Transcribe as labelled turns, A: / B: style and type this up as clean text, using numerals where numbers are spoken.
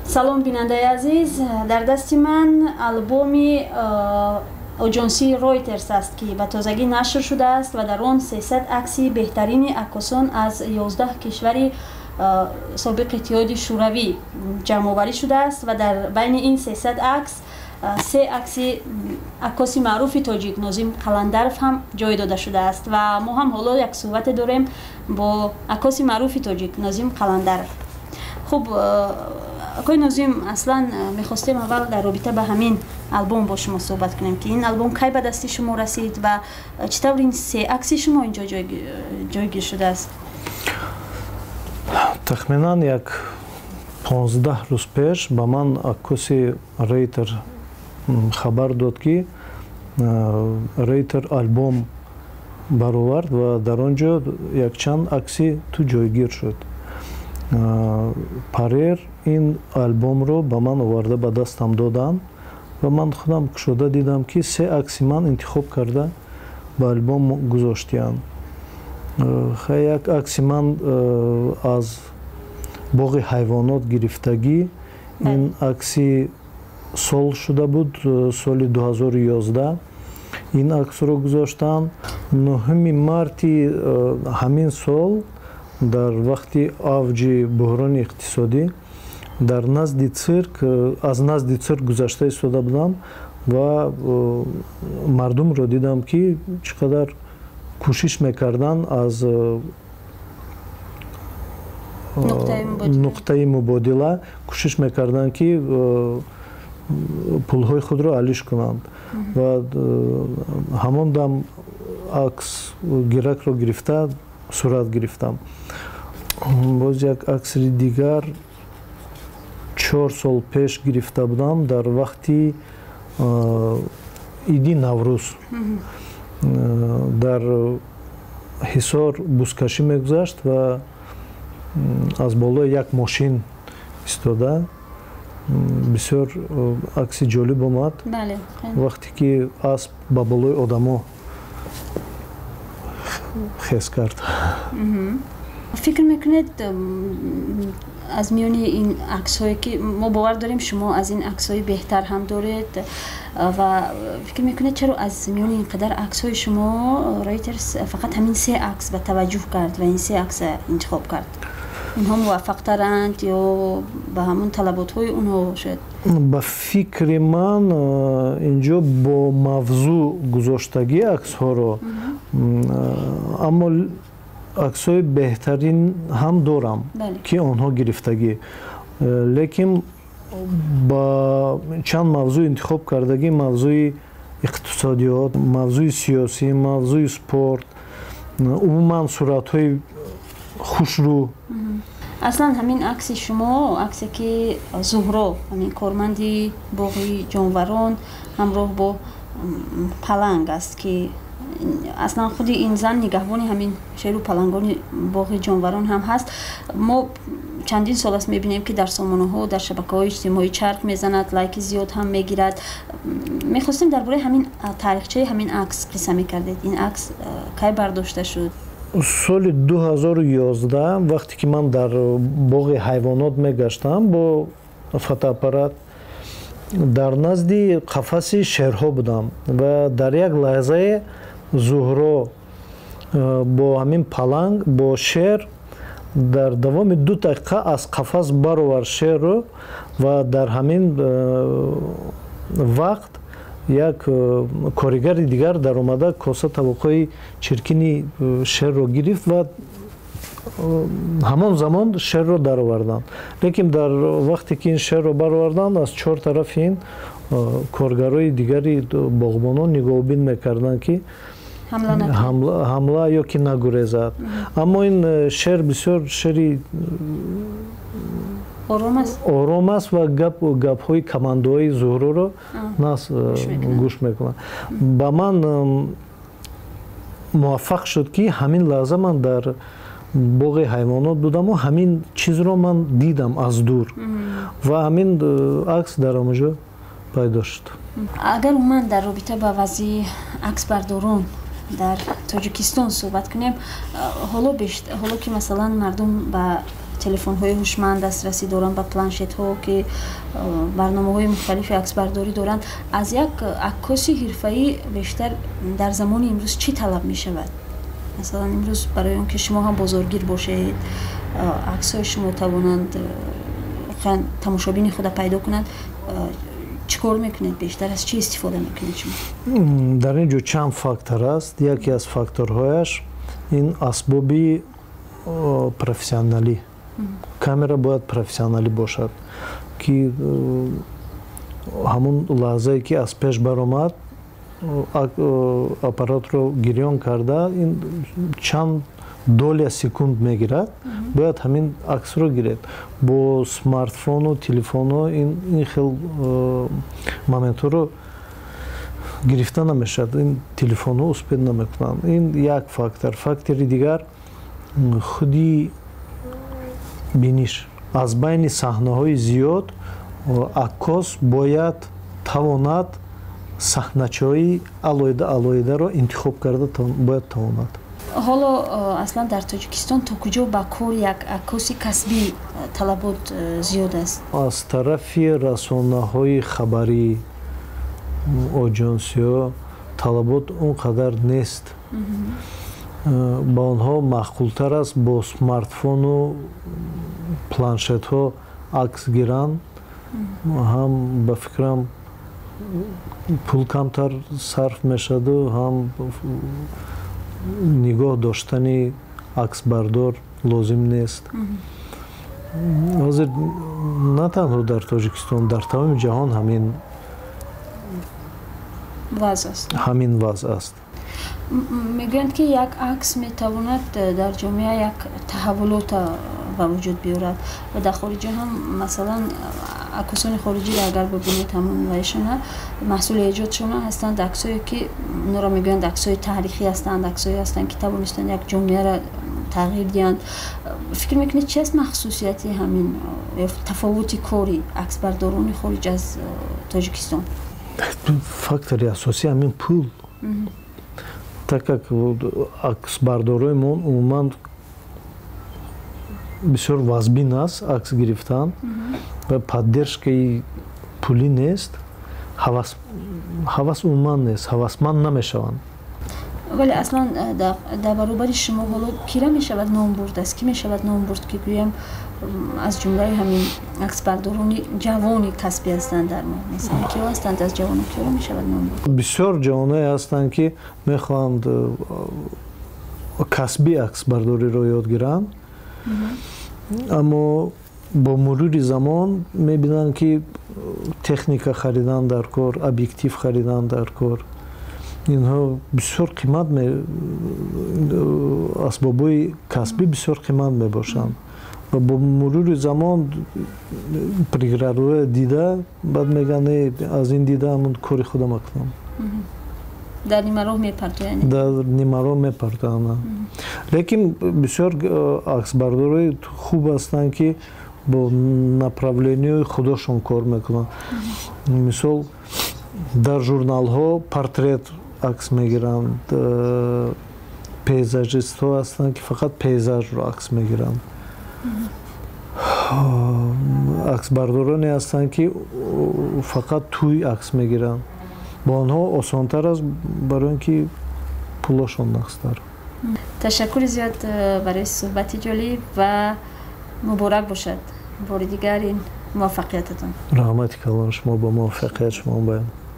A: салом бинандаи азиз, дар дасти ман албоми аҷонсии Reuters аст ки ба тозагӣ нашр шудааст ва дар он 300 акси беҳтарини акосон аз 11 кишвари собиқ иттиҳоди шӯравӣ ҷамъоварӣ шудааст ва дар байни ин 300 акс 3 акси акоси маъруфи тоҷик Нозим Қаландаров ҳам ҷой дода шудааст ва мо ҳам ҳоло як суҳбате дорем бо акоси маъруфи тоҷик Нозим Қаландаров. хуб акои Нозим, аслан мехостем аввал дар робита ба ҳамин албом бо шумо суҳбат кунем ки ин албом кай ба дасти шумо расид ва чӣ тавр ин 3 акси шумо инҷо ҷойгир шудааст?
B: Тахминан як 15 рӯз пеш ба ман акоси Рейтер хабар дод ки Рейтер альбом баровард ва дар он ҷо якчанд акси ту ҷойгир шуд. Парер ин альбомро ба ман оварда ба дастам доданд ва ман худам кушода дидам ки 3 акси ман интихоб карда ба альбом гузоштиянд. Як акси ман аз боғи ҳайвонот гирифтагӣ, ин акси сол шуда буд, соли 2011. Ин аксро гузоштанд 9 марти ҳамин сол дар вақти авҷи буҳрони иқтисодӣ дар назди цирк, аз назди цирк гузашта истода будам ва мардумро дидам ки чӣ қадар кӯшиш мекарданд аз нуқтаи мубодила кӯшиш мекарданд ки пулҳои худро алиш кунанд ва ҳамон дам акс гиракро гирифта сурат гирифтам. Боз як акси дигар 4 сол пеш гирифта будам дар вақти иди Наврӯз. Дар ҳисор бузкашӣ мегузашт ва аз болои як мошин истода бисёр акси ҷолиб омад. Вақте ки асп ба болои одамо хез кард.
A: фикр мекунед аз миёни ин аксҳое ки мо бовар дорем шумо аз ин аксҳои беҳтар ҳам доред ва фикр мекунед чаро аз миёни ин қадар аксҳои шумо Reuters фақат ҳамин 3 акс ба таваҷҷӯҳ кард ва ин 3 акс интихоб кард? инҳо муваффақтаранд ё ба ҳамон талаботҳои онҳо шояд?
B: ба фикри ман инҷо бо мавзӯъ гузоштагӣ аксҳоро, аммо аксҳои беҳтарин ҳам дорам ки онҳо гирифтагӣ, лекин ба чанд мавзӯъ интихоб кардагӣ, мавзӯи иқтисодиёт, мавзӯи сиёсӣ, мавзӯи спорт, умуман суратҳои хушрӯ.
A: аслан ҳамин акси шумо, аксе ки Зуҳро, ҳамин корманди боғи ҷонварон ҳамроҳ бо паланг аст ки аслан худи ин зан нигаҳбони ҳамин шеру палангони боғи ҷонварон ҳам ҳаст. мо чандин сол аст мебинем ки дар сомонаҳо, дар шабакаҳои иҷтимоӣ чарх мезанад, лайки зиёд ҳам мегирад. мехостем дар бораи ҳамин таърихчаи ҳамин акс қисса мекардед. ин акс кай бардошта шуд?
B: соли 2011 вақте ки ман дар боғи ҳайвонот мегаштам бо фотоаппарат, дар назди қафаси шерҳо будам ва дар як лаҳзае Зуҳро бо ҳамин паланг, бо шер дар давоми 2 дақиқа аз қафас баровард шерро ва дар ҳамин вақт як коригари дигар дар омада коса тавоқҳои чиркини шерро гирифт ва ҳамон замон шерро дароварданд. Лекин дар вақте ки ин шерро бароварданд, аз чор тарафи ин коргарои дигари боғбонон нигоҳубин мекарданд ки ҳамла ё ки нагурезад. Аммо ин шер бисёр шери ором аст ва гапҳои командоҳои Зуҳроро нас гӯш мекунад. Ба ман муваффақ шуд ки ҳамин лаҳза ман дар боғи ҳайвонот будаму ҳамин чизро ман дидам аз дур ва ҳамин акс дар онҷо пайдо шуд.
A: агар уман дар робита ба вазъи аксбардорон дар Тоҷикистон суҳбат кунем, ҳоло ки масалан мардум ба телефонҳои ҳушманд дастрасӣ доранд ба планшетҳо ки барномаҳои мухталифи аксбардорӣ доранд. Аз як аккоси ҳирфаӣ бештар дар замони имрӯз чӣ талаб мешавад? масалан имрӯз барои он ки шумо ҳам бозоргир бошед, аксҳои шумо тавонанд тамошобини худа пайдо кунанд, чӣ кор мекунед? Бештар аз чӣ истифода мекунед шумо?
B: дар ин ҷо чанд фактор аст. яке аз факторҳояш ин асбоби профессионалӣ. камера бояд профессионалӣ бошад, ки ҳамон лаҳзае ки аз пеш баромад аппаратро гирён карда ин чанд доля секунд мегирад, бояд ҳамин аксро гиред. бо смартфону телефону ин хел моментҳоро гирифта намешавад, ин телефонҳо успед намекунанд. ин як фактор. фактори дигар худи биниш. аз байни саҳнаҳои зиёд аккос бояд тавонад саҳначаҳои алоҳидаро интихоб карда бояд тавонад.
A: ҳоло аслан дар Тоҷикистон то куҷо ба кор як аккоси касбӣ талабот зиёд аст? аз
B: тарафи расонаҳои хабарӣ, оҷонсиҳо талабот он қадар нест. ба онҳо маъқултар аст бо смартфону планшетҳо акс гиранд. ҳам ба фикрам пул камтар сарф мешаваду ҳам нигоҳ доштани аксбардор лозим нест. ҳозир на танҳо дар Тоҷикистон, дар тамоми ҷаҳон ҳамин вазъ аст.
A: мегӯянд ки як акс метавонад дар ҷомеа як таҳаввулота ба вуҷуд биёрад ва дар хориҷа ҳам масалан аккосони хориҷиро агар бибинед ҳамон вайшона маҳсули эҷодшона ҳастанд аксое ки инҳоро мегӯянд аксои таърихӣ ҳастанд, аксое ҳастанд ки тавонистанд як ҷомеаро тағйир диҳанд. фикр мекунед чи аст махсусияти ҳамин ё тафовути кори аксбардорони хориҷ аз Тоҷикистон?
B: фактори асосӣ ҳамин пул. так как аксбардороимон умуман бисёр вазбин аст акс гирифтан ва поддержкаи пулӣ нест, ҳавас умуман нест, ҳавасманд намешаванд.
A: вале аслан дар баробари шумо ҳоло кира мешавад ном бурд? аз кӣ мешавад ном бурд ки гӯям аз ҷумлаи ҳамин аксбардорони ҷавони касбӣ ҳастанд дар мо? масалан киё ҳастанд аз ҷавону киёро мешавад ном бурд?
B: бисёр ҷавонҳое ҳастанд ки мехоҳанд касбӣ аксбардориро ёд гиранд, аммо бо мурури замон мебинанд ки техника харидан дар кор, объектив харидан дар кор, инҳо бисёр қимат асбобҳои касбӣ бисёр қимат мебошанд ва бо мурури замон преградҳои дида баъд мегӯянд аз ин дида ҳамон кори худам мекунам.
A: дар нимароҳ мепартоянд?
B: дар нимароҳ мепартоянам. лекин бисёр аксбардорои хуб ҳастанд ки бо направлениҳои худошон кор мекунанд. мисол дар журналҳо портрет акс мегиранд, пейзажистҳо ҳастанд ки фақат пейзажро акс мегиранд. аксбардороне ҳастанд ки фақат тӯй акс мегиранд. бо онҳо осонтар аст барои ин ки пулошон нақстар.
A: ташаккури зиёд барои суҳбати ҷолиб ва муборак бошад бори дигар ин муваффақиятатон.
B: раҳмати калон шумо ба муваффақият шумо баён.